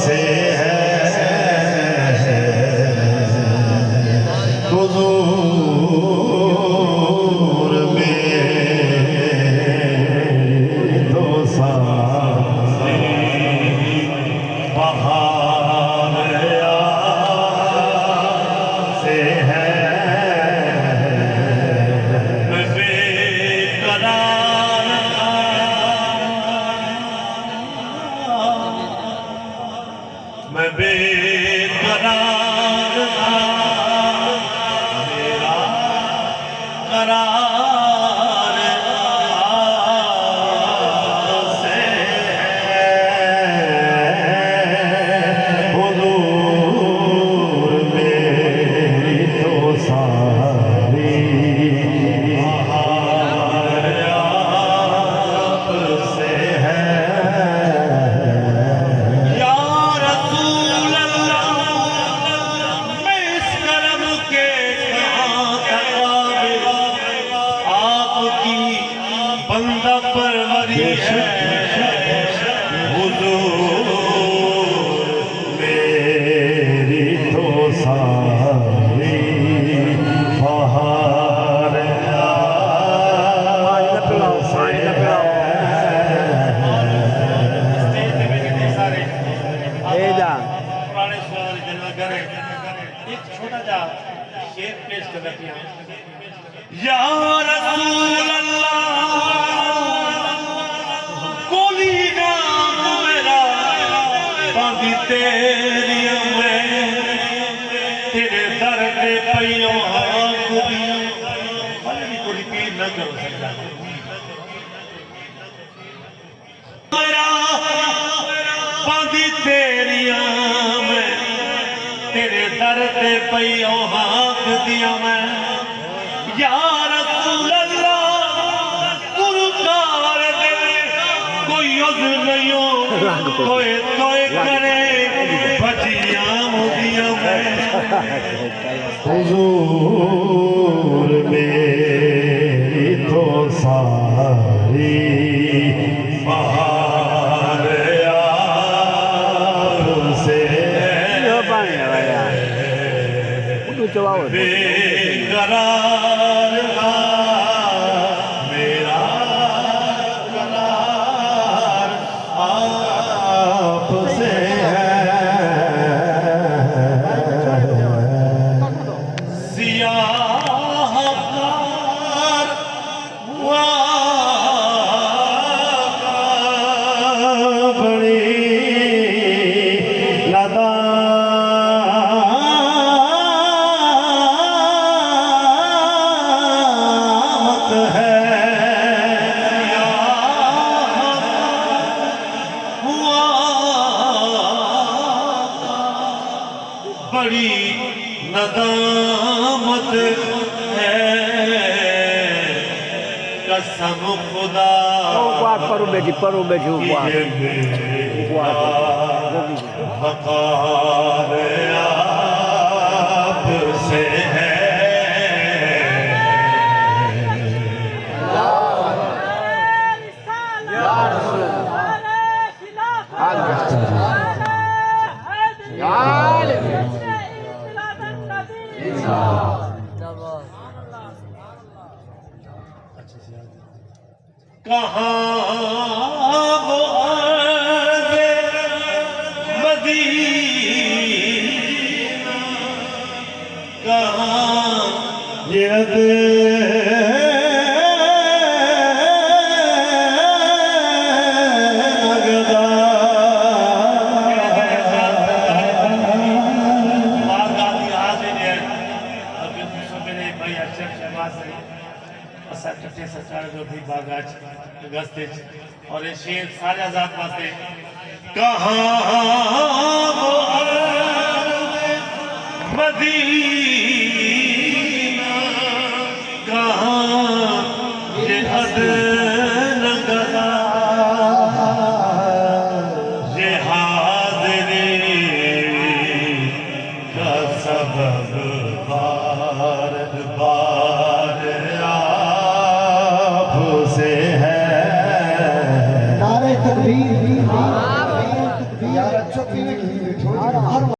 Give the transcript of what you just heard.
से है हुजूर मेरी तो सारी बहार से है मैं बेकरार था मेरा करार से हुजूर मेरी तो सारी बंदा परवरी है हुजूर मेरी तो सारी बहार एक छोटा सा शेर पेश कर रखी है या रसूल अल्लाह तेरी तेरे दर पे पइयों को रिपीट न करो बांधी तेरिया मैं तेरे दर पे पइयों हाथ दिया मैं या रसूल अल्लाह गुरुकार दे कोई उज़्र नहीं हो कोई तोय करे हुजूर मेरी तो सारी बहार आपसे बेकरार मेरा करार आपसे बड़ी नदामत है कसम खुदा परो बेटी वक़ार आपसे है कहाँ वो आगे मदीना कहाँ यद और ये शेर सारे आजाद वास्ते कहाँ वो मदीना कहाँ ये अदन गदा ये हाज़िरी का सबब बार बार आपसे है। नारे तकबीर यार अच्छा पीने की छोड़